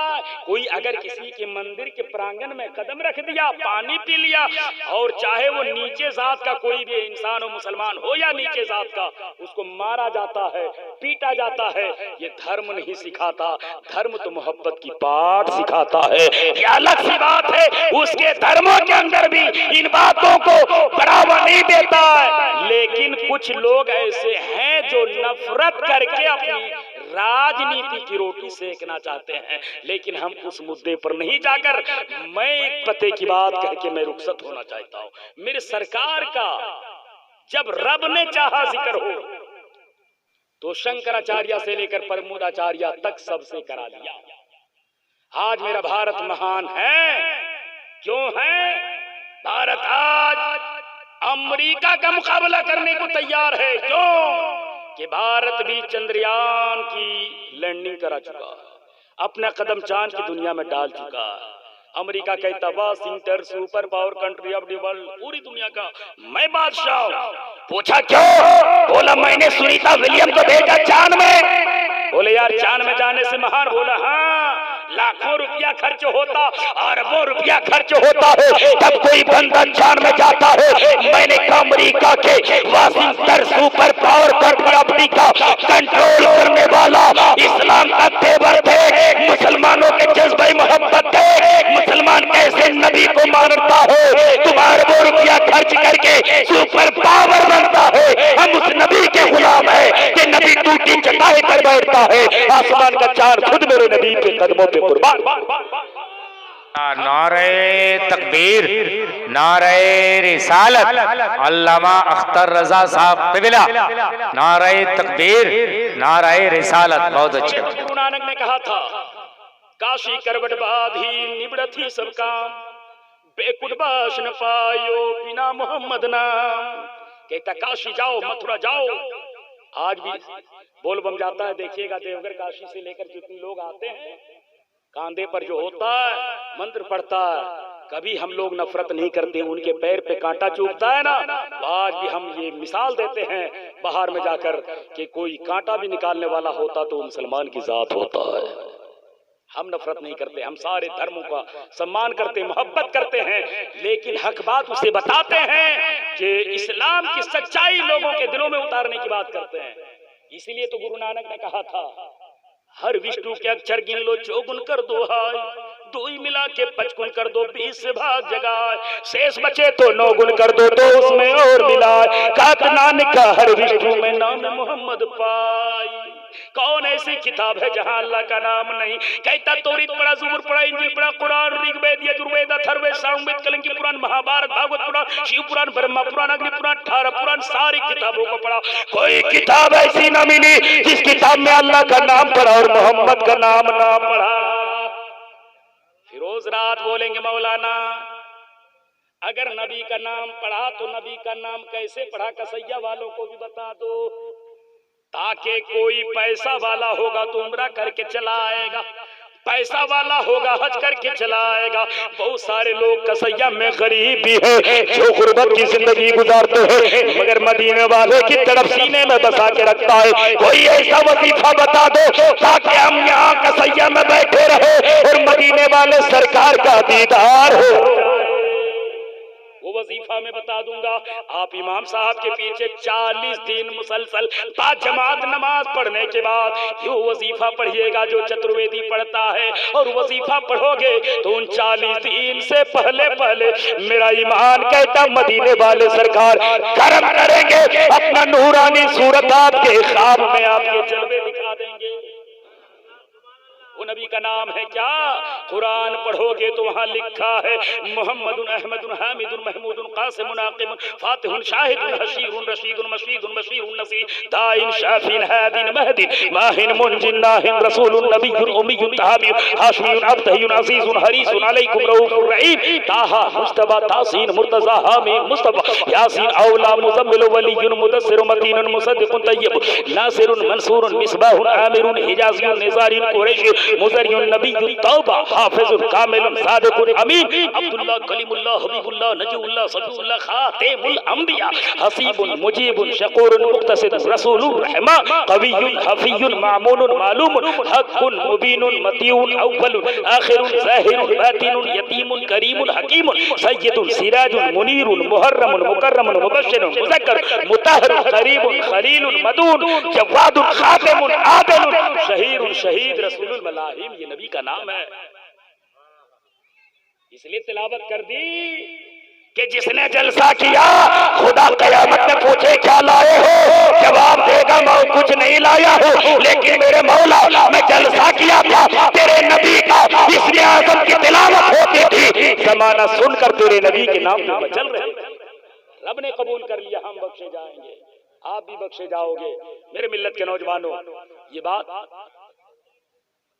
कोई अगर किसी के मंदिर के प्रांगण में कदम रख दिया, पानी पी लिया, और चाहे वो नीचे जात का कोई भी इंसान हो, मुसलमान हो या नीचे जात का, उसको मारा जाता है, पीटा जाता है। ये धर्म नहीं सिखाता, धर्म तो मोहब्बत की पाठ सिखाता है। ये अलग सी बात है, उसके धर्मों के अंदर भी इन बातों को बढ़ावा नहीं देता है। लेकिन कुछ लोग ऐसे हैं जो नफरत करके अपनी राजनीति की रोटी सेकना चाहते हैं। लेकिन हम उस मुद्दे पर नहीं जाकर, मैं एक पते की बात कह के मैं रुखसत होना चाहता हूँ। मेरे सरकार का जब रब ने चाहा जिक्र हो तो शंकराचार्य से लेकर प्रमोदाचार्य तक सबसे करा लिया। आज मेरा भारत महान है, क्यों है? भारत आज अमेरिका का मुकाबला करने को तैयार है। क्यों? कि भारत भी चंद्रयान की लैंडिंग करा चुका, अपना कदम चांद की दुनिया में डाल चुका। अमेरिका कहता Washington super power country of the world, पूरी दुनिया का मैं बादशाह हूं। पूछा क्यों? बोला मैंने सुनीता विलियम को भेजा चांद में। बोले यार चांद में जाने से महान। बोला हाँ, लाखों रुपया खर्च होता, अरबों रुपया खर्च होता है, तब कोई बंदा जान में जाता है मैंने अमेरिका के वाशिंगटन सुपर पावर कंपनी का कंट्रोल करने वाला इस्लाम का तेवर थे, मुसलमानों के जज्बे मोहब्बत थे, मुसलमान कैसे नबी को मानता है, तुम अरबों रुपया खर्च करके सुपर पावर बनता है, हम उस नबी के गुलाम है कि नबी टूटी चटाई पर बैठता है, आसमान का चांद खुद मेरे नबी के कदमों पे कुर्बान। नारे तकबीर, नारे रिसालत, अल्लामा अख्तर रजा साहब पिबिला, नारे तकबीर, नारे रिसालत। बहुत अच्छे। गुरु नानक ने कहा था काशी करवट बाधी निबड़थी सब काम, बेकुटबाश न पायो बिना मोहम्मद नाम। कहता काशी जाओ, मथुरा जाओ, आज भी बोल बम जाता है, देखिएगा देवघर काशी से लेकर जितने लोग आते हैं, कांधे पर जो होता है मंत्र पढ़ता है, कभी हम लोग नफरत नहीं करते, उनके पैर पे कांटा चुभता है ना, तो आज भी हम ये मिसाल देते हैं बाहर में जाकर कि कोई कांटा भी निकालने वाला होता तो मुसलमान की जात होता है। हम नफरत नहीं करते, हम सारे धर्मों का सम्मान करते, मोहब्बत करते हैं, लेकिन हक बात उसे बताते हैं कि इस्लाम की सच्चाई लोगों के दिलों में उतारने की बात करते हैं। इसीलिए तो गुरु नानक ने कहा था हर विष्णु के अक्षर गिन लो, चौगुन कर दो हाय, दो ही मिला के 55 कर दो, 20 भाग जगाए, शेष बचे तो 9 गुण कर दो, तो उसमें और मिलाए, कात नानक का हर विष्णु में नाम मोहम्मद पाई। कौन ऐसी किताब है जहां अल्लाह का नाम नहीं? कहता तौरीत पढ़ा, ज़ुबूर पढ़ा, इंजील पढ़ा, कुरान, ऋग्वेद, यजुर्वेद, अथर्ववेद, सामवेद, कलंकी पुराण, महाभारत, भागवत पुराण, शिव पुराण, ब्रह्मा पुराण, अग्नि पुराण, 18 पुराण, सारी किताबों को पढ़ा, कोई किताब ऐसी ना मिली जिस किताब में अल्लाह का नाम पढ़ा और मोहम्मद का नाम ना पढ़ा। फिरोज रात बोलेंगे मौलाना अगर नबी का नाम पढ़ा तो नबी का नाम कैसे पढ़ा, कसैया वालों को भी बता दो, ताकि कोई पैसा वाला होगा तो उम्रा करके चला आएगा, पैसा वाला होगा हज करके चला आएगा। बहुत सारे लोग कसैया में गरीब भी है जो गुर्बत की जिंदगी गुजारते हैं, मगर मदीने वाले की तरफ सीने में बसा के रखता है। कोई ऐसा वजीफा बता दो ताकि हम यहाँ कसैया में बैठे रहे और मदीने वाले सरकार का दीदार हो। वो वजीफा में बता दूंगा, आप इमाम साहब के पीछे 40 दिन मुसलसल जमात नमाज पढ़ने के बाद यो वजीफा पढ़िएगा जो चतुर्वेदी पढ़ता है, और वजीफा पढ़ोगे तो उन 40 दिन से पहले पहले मेरा ईमान कहता मदीने वाले सरकार करम करेंगे, अपना नूरानी सूरत आपके ख्वाब में आपके जलवे दिखा देंगे। वो नबी का नाम है क्या? कुरान पढ़ोगे तो वहाँ लिखा है मोहम्मदुन अहमदुन हामिदुन महमूदुन कासिमुन आकिमुन फातिहुन शाहिदुन हशीरुन रशीदुन मशीदुन बशीरुन नसी दाइन शाफिन हादिन महदिन माहिन मुनजिन नाहिन रसूलुन नबियुन उम्मियुन तहाबियुन हाशमियुन अब्तहियुन अजीजुन हरीसुन अलैकुम रऊफुर रहीम ताहा मुस्तफा तासीन मुर्तजा हामी मुस्तफा यासीन औला मुजम्मिल वलियुन मुदस्सिरुन मतीनुन मुसद्दिकुन तय्यबुन नासिरुन मंसूरुन मिसबाहुन आमिरुन हिजाजियुन निजारिन कुरैशी मुज़रियुन नबियुन तौबा हाफिजुन कामिलुन सादिकुन अमीन अब्दुल्लाह कलीमुल्लाह हबीबुल्लाह नजीउल्लाह सफीउल्लाह खातिमुल अंबिया हसीबुन मुजीबुन शकूरुन मुक्तसिदुन रसूलुर रहमान कवियुन हफीयुन मामूनुन मालूमुन हक्कुन मुबीनुन मतीउन अव्वलुन आखिरुन ज़ाहिरुन बातिनुन यतीमुन करीमुन हकीमुन सय्यदुन सिराजुन मुनीरुन मुहर्रमुन मुकर्रमुन मुबश्शिरुन मुज़क्कर मुतहहरुन करीमुन खलीलुन मदून जवादुन खातिमुन आदिलुन शहीरुन शहीद रसूलुल मलाहिम। ये नबी का नाम है, इसलिए तिलावत कर दी कि जिसने जलसा किया खुदा कयामत में पूछे क्या लाए हो, जवाब देगा मैं कुछ नहीं लाया हूँ, लेकिन मेरे मौला मैं जलसा किया था तेरे नबी का, इसलिए आज़म की तिलावत होती थी, जमाना सुनकर तेरे नबी के नाम पे चल रहे। रब ने कबूल कर लिया, हम बख्शे जाएंगे, आप भी बख्शे जाओगे। मेरे मिल्लत के नौजवानों, ये बात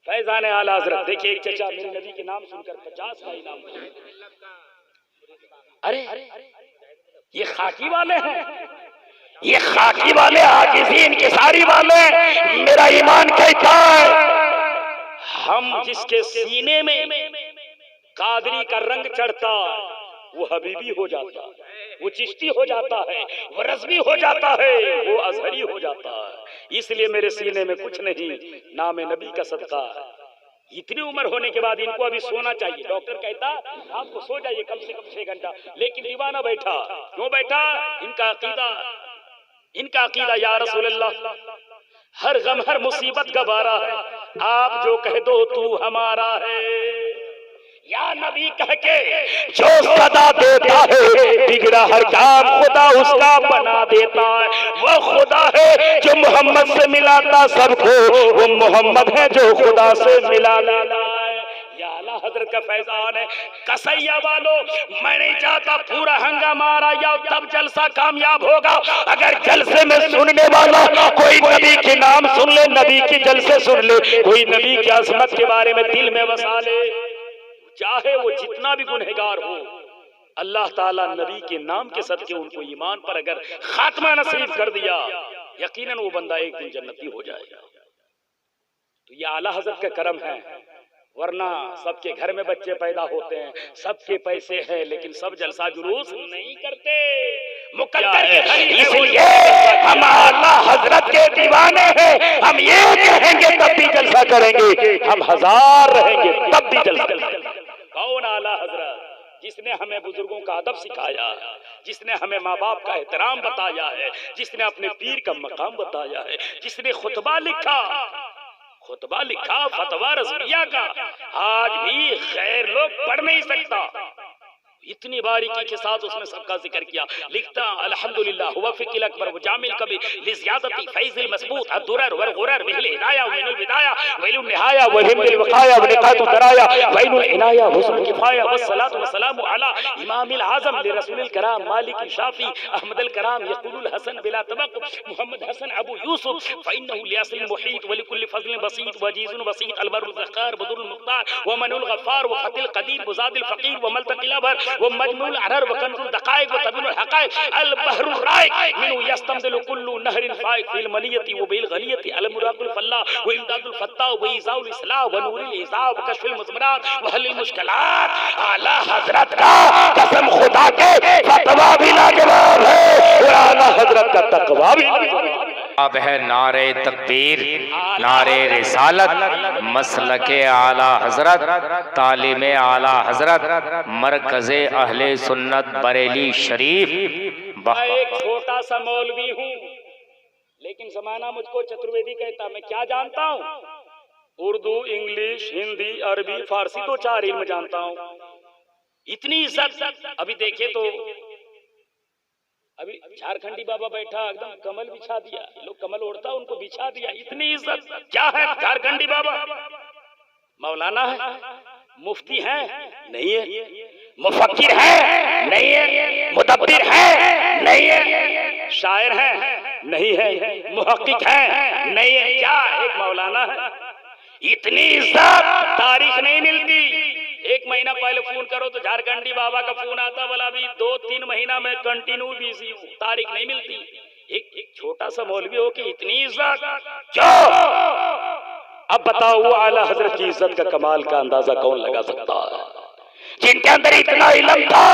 फैजान आला हज़रत, देखिए एक चचा मेरे नबी के नाम सुनकर 50 का इनाम, अरे ये खाकी वाले हैं, ये खाकी वाले आजिज़ीन के सारी वाले, मेरा ईमान कहता है हम जिसके सीने में कादरी का रंग चढ़ता वो हबीबी हो जाता है, वो चिश्ती हो जाता है, वो रज़वी हो जाता है, वो अज़हरी हो जाता है। इसलिए मेरे सीने में कुछ नहीं, नाम नबी का सदका है। इतनी उम्र होने के बाद इनको अभी सोना चाहिए। डॉक्टर कहता आपको सो जाइए कम से कम 6 घंटा, लेकिन दीवाना बैठा। क्यों बैठा? इनका अकीदा या रसूल अल्लाह, हर गम हर मुसीबत गवारा है, आप जो कह दो तू हमारा है। या नबी कह के जो सदा देता है, बिगड़ा हर काम खुदा उसका बना देता है। वो खुदा है जो मोहम्मद से मिलाता सबको, वो मोहम्मद है जो खुदा से मिला लेता है। या आला हजरत का फैजान है। कसैया वालों, मैं नहीं चाहता पूरा हंगामा मारा या तब जलसा कामयाब होगा। अगर जलसे में सुनने वाला कोई नबी के नाम सुन ले, नबी के जलसे सुन ले, कोई नबी की अजमत के बारे में दिल में बसा ले, चाहे वो जितना भी गुनहगार हो, अल्लाह ताला नबी के नाम के सदके उनको ईमान पर अगर खात्मा नसीब कर दिया, यकीनन वो बंदा एक दिन जन्नती हो जाएगा। तो ये आला हजरत का करम है, वरना सबके घर में बच्चे पैदा होते हैं, सबके पैसे हैं, लेकिन सब जलसा जुलूस नहीं करते। इसलिए हम आला हजरत के दीवाने हैं। हम ये कहेंगे तब भी जलसा करेंगे, हम 1000 रहेंगे तब भी जलसा करेंगे। कौन आला हजरत? जिसने हमें बुजुर्गों का अदब सिखाया है, जिसने हमें माँ बाप का एहतराम बताया है, जिसने अपने पीर का मकाम बताया है, जिसने खुतबा लिखा फतवा रज़विया का, आज भी खैर लोग पढ़ नहीं सकता। इतनी बारीकी के साथ उसने सबका जिक्र किया। लिखता अल्हम्दुलिल्लाह हुवा फिकिल अकबर व जामिल कबीर लिज़ियादती फैज़िल मज़बूत अद्दुरर व गुरर बिल हिदाया व मिनुल विदाया व इल निहाया व हिमल वक़ाया व निकातु दराया व इनुल इनाया हुस्न किफाया व सलातु व सलामु अला इमामिल आज़म लि रसूलिल कराम मालिक शाफी अहमदुल कराम यक़ुलुल हसन बिला तवक़्क़ुफ़ मुहम्मद हसन अबू यूसुफ फ़इन्नहु लियासिल मुहीत व लिकुल्लि फ़ज़लिन बसीत व अजीज़ुन वसीत अलबरुल ज़ख़ार बदरुल मुख्तार व मनुल गफ़्फ़ार व फ़तिल क़दीर मुज़ादिल फ़क़ीर व मल्तक़िल अबर वो मजमुल अरर व कंजुल दकाइक व तबीनुल हकाइक अल बहरुल राइक मिनु यस्तमदिलु कुल्लु नहरिन फाइक फिल मनियति व बिल गलियति अल मुराकुल फल्ला व इमदादुल फत्ता व इज़ाउल इस्लाह व नूरिल इज़ाब व कशफिल मुज़मरात व हलिल मुश्किलात। आला हजरत का कसम खुदा के फतवा भी लाजवाब है और आला हजरत का तकवा भी लाजवाब है। अब है नारे तकबीर, नारे रिसालत, मसलके आला हजरत, तालीमे आला हजरत, मरकज़े अहले सुन्नत बरेली शरीफ। मैं एक छोटा सा मौलवी हूँ, लेकिन जमाना मुझको चतुर्वेदी कहता। मैं क्या जानता हूँ? उर्दू, इंग्लिश, हिंदी, अरबी, फारसी 2-4 इल्म जानता हूँ। इतनी इज्जत। अभी देखे तो अभी झारखंडी बाबा बैठा, एकदम कमल बिछा दिया। लोग कमल ओढ़ता, उनको बिछा दिया। इतनी इज्जत। क्या है झारखंडी बाबा? मौलाना है? मुफ्ती है? नहीं है। मुफक्किर है? नहीं है। मुदब्बिर है? नहीं है। शायर है? नहीं है। मुहक्किक है? नहीं है। क्या एक मौलाना है? इतनी इज्जत तारीख नहीं मिलती। 1 महीना पहले फोन करो तो झारखंडी बाबा का फोन आता, बोला अभी 2-3 महीना में कंटिन्यू बिजी हूँ, तारीख नहीं मिलती। एक छोटा सा मौलवी हो कि इतनी इज्जत। क्यों? अब बताओ, वो आला हजरत की इज्जत का कमाल का अंदाजा कौन लगा सकता है? जिनके अंदर इतना इल्म था,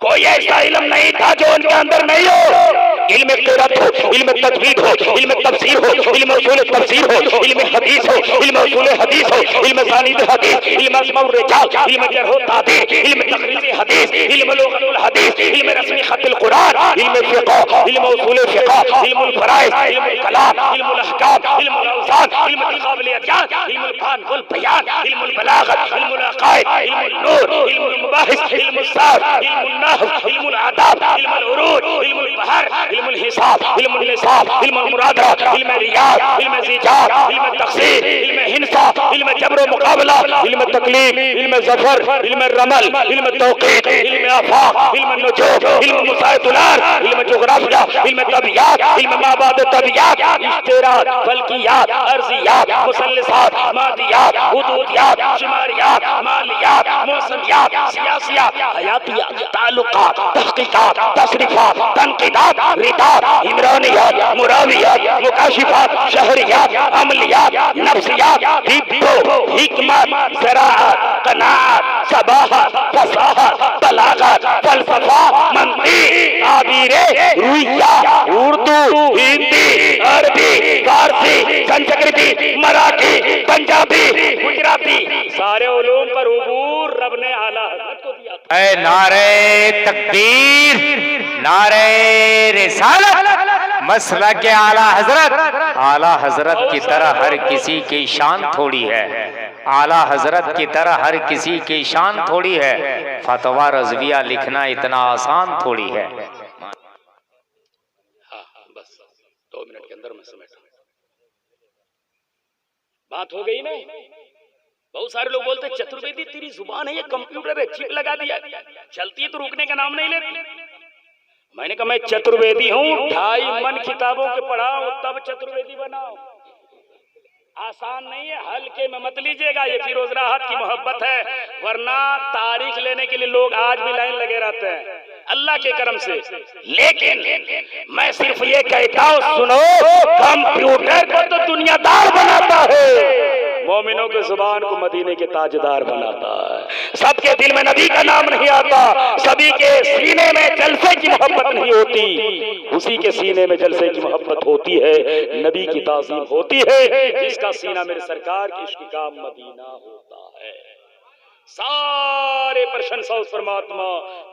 कोई ऐसा इल्म नहीं था जो उनके अंदर नहीं हो। इल्म क़िरात हो, इल्म तजवीद हो, इल्म तफसीर हो, इल्म उसूल तफसीर हो, इल्म हदीस हो, इल्म उसूल हदीस हो, इल्म सानीद हदीस, इल्म अस्मा व रिजाल, इल्म जर्ह व तादील, इल्म तक़रीर हदीस, इल्म लुग़तुल हदीस, इल्म रस्मी ख़त्ल कुरान, इल्म फ़िक़ह, इल्म उसूल फ़िक़ह, इल्म फ़राइज़, इल्म कलाम, इल्म अहकाम, इल्म औज़ान, इल्म तक़ाबुल अदयान, इल्म फ़न वल बयान, इल्म बलागत, इल्म अक़ाइद, इल्म नूर, इल्म मुबाहिस, इल्म सार, इल्म नहव, इल्म आदाब, इल्म उरूज, इल्म बहर, इल्म हिसाब, इल्म निसाब, इल्म मुरादा, इल्म रियाज, इल्म ज़िजार, इल्म तक़सीर, इल्म हिंसा, इल्म जबर व मुक़ाबला, इल्म तकलीफ, इल्म ज़फ़र, इल्म रमल, इल्म तौक़ीक़, इल्म आफ़ाक़, इल्म नुजूम, इल्म मुसाइतुलार, इल्म जुग़राफ़िया, इल्म तबियात, इल्म माबाद तबियात, इश्तिरात, फ़ल्कियात, अर्ज़ियात, मुसल्लिसात, मादियात, हुदूदियात, शुमारियात, मालियात, मौसमियात, सियासियात, हयातियात, ताल्लुक़ात, तहक़ीक़ात, तसरीफ़ात, तनक़ीदात, रिदात, इमरानियात, मुरावियात, मुकाशिफात, शहरियात, अमलियात, नफ्सियात, तिब्बो, हिकमत, ज़राअत, क़नाअत, सबाहत, फसाहत, बलागत, फ़लसफ़ा, मंतीक़, ताबीरे, रुइया, उर्दू, हिंदी, अरबी, फारसी, संस्कृत, मराठी, पंजाबी, पंजाबी, गुजराती, सारे उलूम पर उबूर रब ने आला हज़रत को दिया था। ऐ नारे तकबीर, नारे रिसालत, मसलक आला हजरत। आला हजरत की तरह हर किसी की शान थोड़ी है, आला हजरत की तरह हर किसी की शान थोड़ी है। फतवा रज़विया लिखना इतना आसान थोड़ी है। हाँ बस 2 मिनट के अंदर मैं समेट बात हो गई ना। बहुत सारे लोग बोलते चतुर्वेदी तेरी जुबान है ये कंप्यूटर है, चिप लगा दिया, चलती है तो रुकने का नाम नहीं लेती। मैंने कहा मैं चतुर्वेदी हूँ, 2.5 मन किताबों के पढ़ा हूं तब चतुर्वेदी बनाओ। आसान नहीं है, हल्के में मत लीजिएगा, ये फिरोज राहत की मोहब्बत है, वरना तारीख लेने के लिए लोग आज भी लाइन लगे रहते हैं अल्लाह के करम से। लेकिन मैं सिर्फ ये कहता हूँ सुनो, कंप्यूटर को तो दुनियादार बनाता है, मोमिनों के जुबान को मदीने के ताजदार बनाता है। सबके दिल में नबी का नाम नहीं आता, सभी के सीने में जलसे की मोहब्बत नहीं होती, उसी के सीने में जलसे की मोहब्बत होती है, नबी की ताज़ीम होती है, जिसका सीना मेरे सरकार के इश्क का मदीना होता है। सारे प्रशंसा उस परमात्मा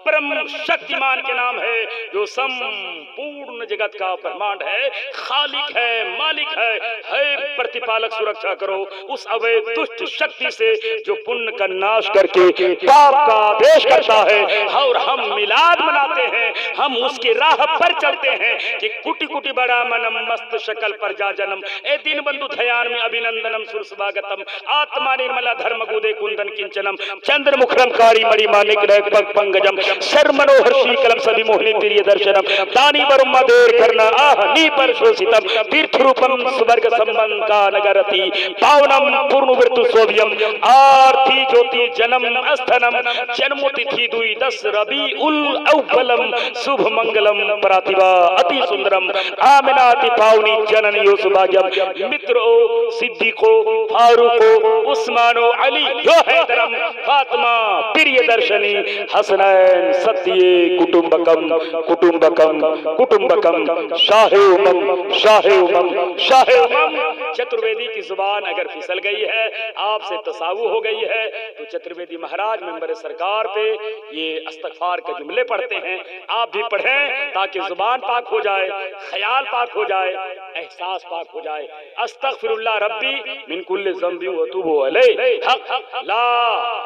परम शक्तिमान के नाम है जो संपूर्ण जगत का ब्रह्मांड है, खालिक है, मालिक है प्रतिपालक। सुरक्षा करो उस अवैध दुष्ट शक्ति से जो पुण्य का नाश करके पाप का आदेश करता है। और हम मिलाद मनाते हैं, हम उसकी राह पर चलते हैं कि कुटी कुटी बड़ा मनम मस्त शकल पर जा जन्म, ए दिन बंधु धयान में अभिनंदनम सुरस्वागतम, आत्मा निर्मला धर्म गुदे कुंदन किंचनम, चंद्र मुखरमकारी मणि मानिक रैक पग पंगजम, शर मनोहर शीकलम सभी मोहिनी प्रिय दर्शनम, दानी बरुम्मा देर करना आह नी पर शोषितम, तीर्थ रूपम स्वर्ग संबंध का नगरति, पावनम पूर्ण वृतु सोभियम, आरती ज्योति जन्म अस्थनम, जन्मो तिथि 2-10 रबी उल अव्वलम, शुभ मंगलम प्रतिभा अति सुंदरम, आमिनाति पावनी जनन यो सुभाग्यम, मित्रो सिद्दीको फारूको उस्मानो अली यो हैदरम, फातिमा प्रिय दर्शनी हसनैन सत्ये कुटुंबकम कुटुंबकम कुटुंबकम, शाहे उमम शाहे उमम शाहे उमम। चतुर्वेदी की जुबान अगर फिसल गई है, आपसे तसावु हो गई है, तो चतुर्वेदी महाराज मेंबर सरकार पे ये इस्तगफार के जुमले पढ़ते हैं, आप भी पढ़ें ताकि जुबान पाक हो जाए, ख्याल पाक हो जाए, एहसास पाक हो जाए। अस्तगफिरुल्लाह रब्बी मिन कुल्लि ज़ंबि व अतूबु अलैहि, हक ला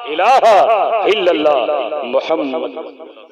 इलाहा इल्लल्लाह मुहम्मद।